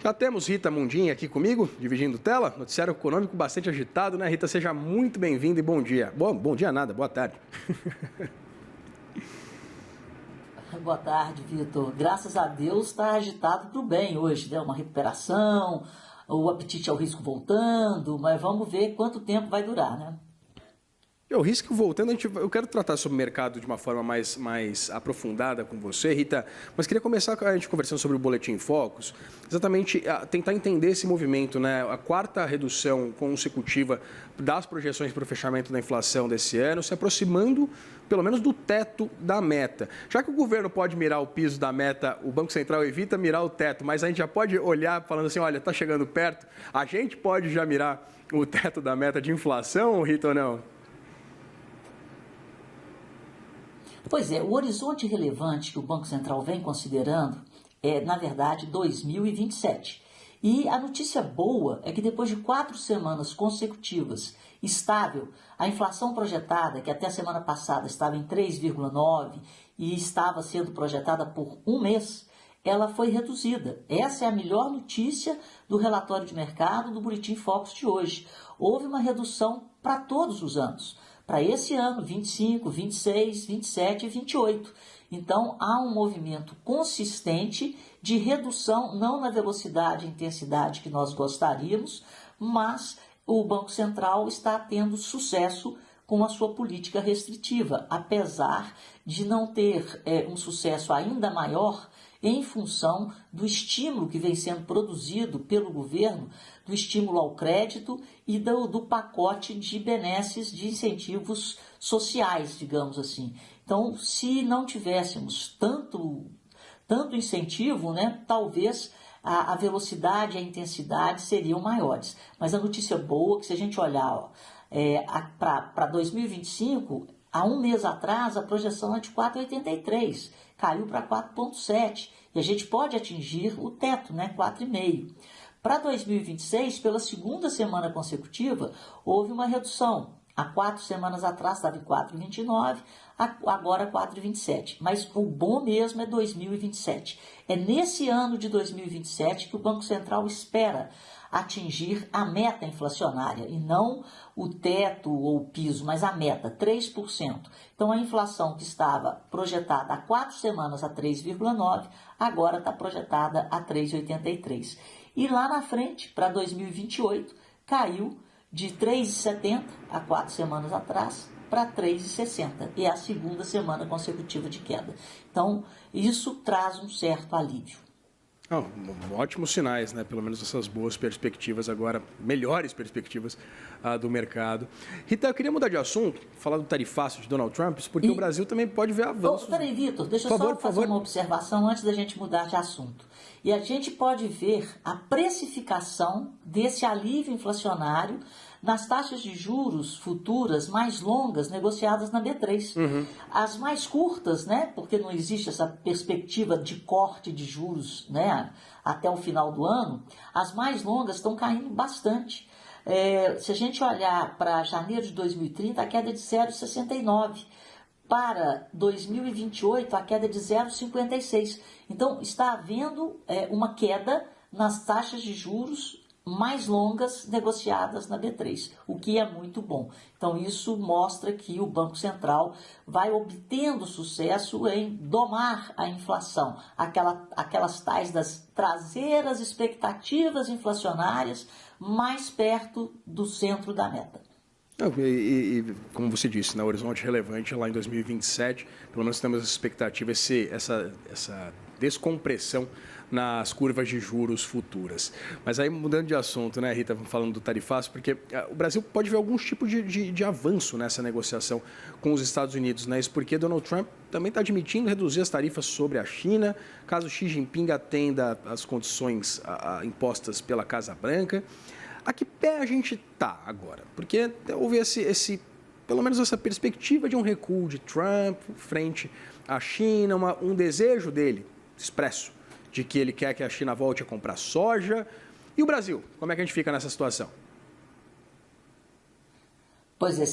Já temos Rita Mundim aqui comigo, dividindo tela. Noticiário econômico bastante agitado, né, Rita? Seja muito bem-vinda e bom dia. Bom dia nada, boa tarde. Boa tarde, Vitor. Graças a Deus está agitado para o bem hoje, né? Uma recuperação, o apetite ao risco voltando, mas vamos ver quanto tempo vai durar, né? O risco voltando, eu quero tratar sobre o mercado de uma forma mais aprofundada com você, Rita, mas queria começar a gente conversando sobre o Boletim Focus, exatamente tentar entender esse movimento, né? A quarta redução consecutiva das projeções para o fechamento da inflação desse ano, se aproximando pelo menos do teto da meta. Já que o governo pode mirar o piso da meta, o Banco Central evita mirar o teto, mas a gente já pode olhar falando assim, olha, está chegando perto, a gente pode já mirar o teto da meta de inflação, Rita, ou não? Pois é, o horizonte relevante que o Banco Central vem considerando é, na verdade, 2027. E a notícia boa é que depois de 4 semanas consecutivas estável, a inflação projetada, que até a semana passada estava em 3,9 e estava sendo projetada por um mês, ela foi reduzida. Essa é a melhor notícia do relatório de mercado do Boletim Focus de hoje. Houve uma redução para todos os anos. Para esse ano, 25, 26, 27 e 28. Então, há um movimento consistente de redução, não na velocidade e intensidade que nós gostaríamos, mas o Banco Central está tendo sucesso com a sua política restritiva, apesar de não ter um sucesso ainda maior em função do estímulo que vem sendo produzido pelo governo, do estímulo ao crédito e do pacote de benesses, de incentivos sociais, digamos assim. Então, se não tivéssemos tanto incentivo, né, talvez a velocidade e a intensidade seriam maiores. Mas a notícia boa é que se a gente olhar para 2025, há um mês atrás a projeção é de 4,83, caiu para 4,7 e a gente pode atingir o teto, né, 4,5. Para 2026, pela segunda semana consecutiva, houve uma redução. Há 4 semanas atrás estava em 4,29, agora 4,27. Mas o bom mesmo é 2027. É nesse ano de 2027 que o Banco Central espera atingir a meta inflacionária, e não o teto ou o piso, mas a meta, 3%. Então, a inflação que estava projetada há 4 semanas a 3,9%, agora está projetada a 3,83%. E lá na frente, para 2028, caiu de 3,70 há 4 semanas atrás para 3,60. E é a segunda semana consecutiva de queda. Então, isso traz um certo alívio. Ótimos sinais, né? Pelo menos essas boas perspectivas agora, melhores perspectivas do mercado. Rita, eu queria mudar de assunto, falar do tarifaço de Donald Trump, porque o Brasil também pode ver avanços. Peraí, Vitor, deixa eu só fazer uma observação antes da gente mudar de assunto. E a gente pode ver a precificação desse alívio inflacionário nas taxas de juros futuras mais longas negociadas na B3. Uhum. As mais curtas, né, porque não existe essa perspectiva de corte de juros, né, até o final do ano, as mais longas estão caindo bastante. Se a gente olhar para janeiro de 2030, a queda é de 0,69. Para 2028, a queda é de 0,56. Então, está havendo uma queda nas taxas de juros mais longas negociadas na B3, o que é muito bom. Então, isso mostra que o Banco Central vai obtendo sucesso em domar a inflação, aquelas tais das traseiras expectativas inflacionárias mais perto do centro da meta. Como você disse, na horizonte relevante lá em 2027, pelo menos temos essa expectativa, essa descompressão nas curvas de juros futuras. Mas aí, mudando de assunto, né, Rita, falando do tarifaço, porque o Brasil pode ver alguns tipos de avanço nessa negociação com os Estados Unidos, né? Isso porque Donald Trump também está admitindo reduzir as tarifas sobre a China, caso Xi Jinping atenda às condições impostas pela Casa Branca. A que pé a gente está agora? Porque houve pelo menos essa perspectiva de um recuo de Trump frente à China, um desejo dele, expresso, de que ele quer que a China volte a comprar soja. E o Brasil? Como é que a gente fica nessa situação? Pois é,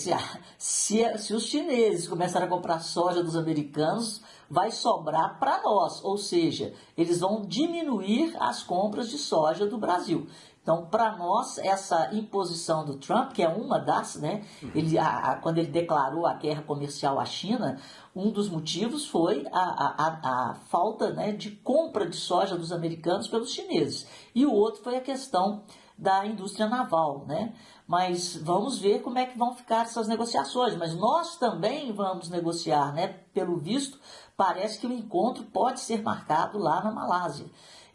se os chineses começarem a comprar soja dos americanos, vai sobrar para nós, ou seja, eles vão diminuir as compras de soja do Brasil. Então, para nós, essa imposição do Trump, que é uma das, né, quando ele declarou a guerra comercial à China, um dos motivos foi a falta, né, de compra de soja dos americanos pelos chineses. E o outro foi a questão da indústria naval, né? Mas vamos ver como é que vão ficar essas negociações. Mas nós também vamos negociar, né? Pelo visto, parece que o encontro pode ser marcado lá na Malásia,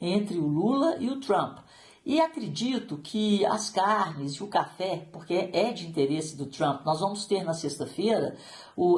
entre o Lula e o Trump. E acredito que as carnes e o café, porque é de interesse do Trump, nós vamos ter na sexta-feira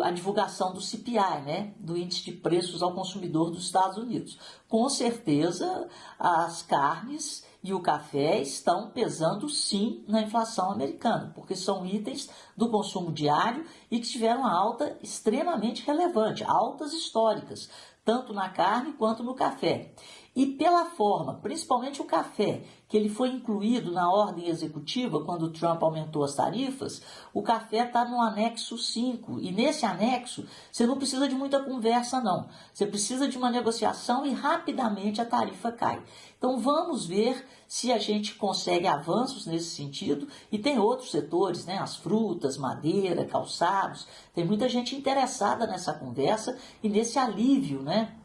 a divulgação do CPI, né, do Índice de Preços ao Consumidor dos Estados Unidos. Com certeza, as carnes e o café estão pesando sim na inflação americana, porque são itens do consumo diário e que tiveram uma alta extremamente relevante, altas históricas, tanto na carne quanto no café. E pela forma, principalmente o café, que ele foi incluído na ordem executiva quando o Trump aumentou as tarifas, o café está no anexo 5. E nesse anexo, você não precisa de muita conversa, não. Você precisa de uma negociação e rapidamente a tarifa cai. Então vamos ver se a gente consegue avanços nesse sentido. E tem outros setores, né? As frutas, madeira, calçados. Tem muita gente interessada nessa conversa e nesse alívio, né?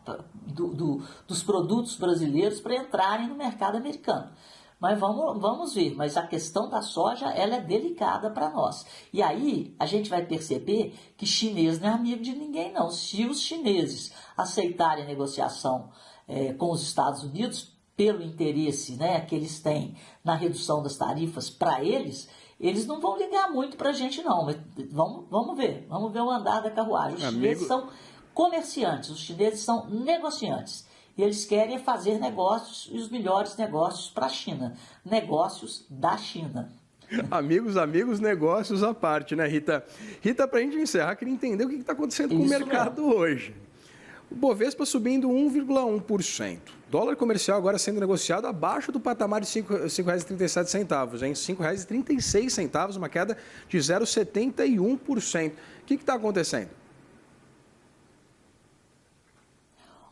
Dos produtos brasileiros para entrarem no mercado americano. Mas vamos ver, mas a questão da soja ela é delicada para nós. E aí a gente vai perceber que chinês não é amigo de ninguém não. Se os chineses aceitarem a negociação com os Estados Unidos, pelo interesse, né, que eles têm na redução das tarifas para eles não vão ligar muito para a gente não. Mas vamos ver o andar da carruagem. Os chineses são comerciantes, os chineses são negociantes. E eles querem fazer negócios e os melhores negócios para a China. Negócios da China. Amigos, negócios à parte, né, Rita? Rita, para a gente encerrar, queria entender o que está acontecendo com o mercado hoje. O Bovespa subindo 1,1%. Dólar comercial agora sendo negociado abaixo do patamar de R$ 5,37, em R$ 5,36, uma queda de 0,71%. O que está acontecendo?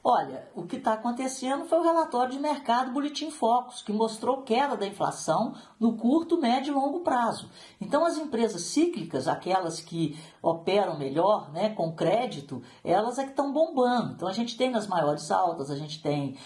Olha, o que está acontecendo foi o relatório de mercado Boletim Focus, que mostrou queda da inflação no curto, médio e longo prazo. Então, as empresas cíclicas, aquelas que operam melhor, né, com crédito, elas é que estão bombando. Então, a gente tem nas maiores altas, a gente tem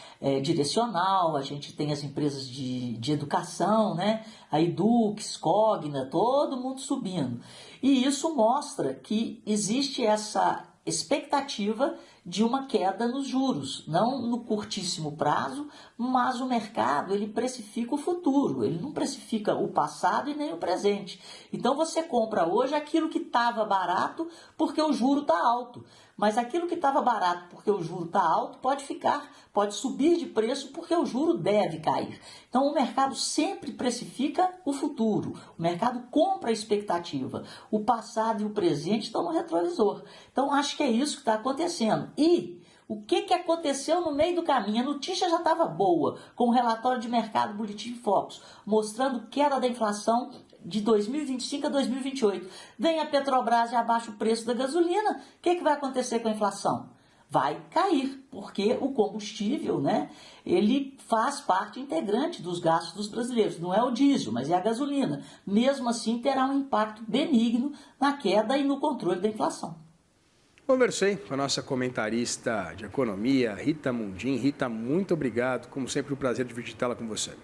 Direcional, a gente tem as empresas de educação, né, a Edux, Cogna, todo mundo subindo. E isso mostra que existe essa expectativa de uma queda nos juros, não no curtíssimo prazo, mas o mercado ele precifica o futuro, ele não precifica o passado e nem o presente. Então você compra hoje aquilo que estava barato porque o juro está alto, mas aquilo que estava barato porque o juro está alto pode subir de preço porque o juro deve cair. Então o mercado sempre precifica o futuro, o mercado compra a expectativa, o passado e o presente estão no retrovisor. Então acho que é isso que está acontecendo. E o que aconteceu no meio do caminho? A notícia já estava boa, com o relatório de mercado Boletim Focus, mostrando queda da inflação de 2025 a 2028. Vem a Petrobras e abaixa o preço da gasolina. O que vai acontecer com a inflação? Vai cair, porque o combustível, né, ele faz parte integrante dos gastos dos brasileiros. Não é o diesel, mas é a gasolina. Mesmo assim, terá um impacto benigno na queda e no controle da inflação. Conversei com a nossa comentarista de economia, Rita Mundim. Rita, muito obrigado. Como sempre, um prazer dividir tela com você.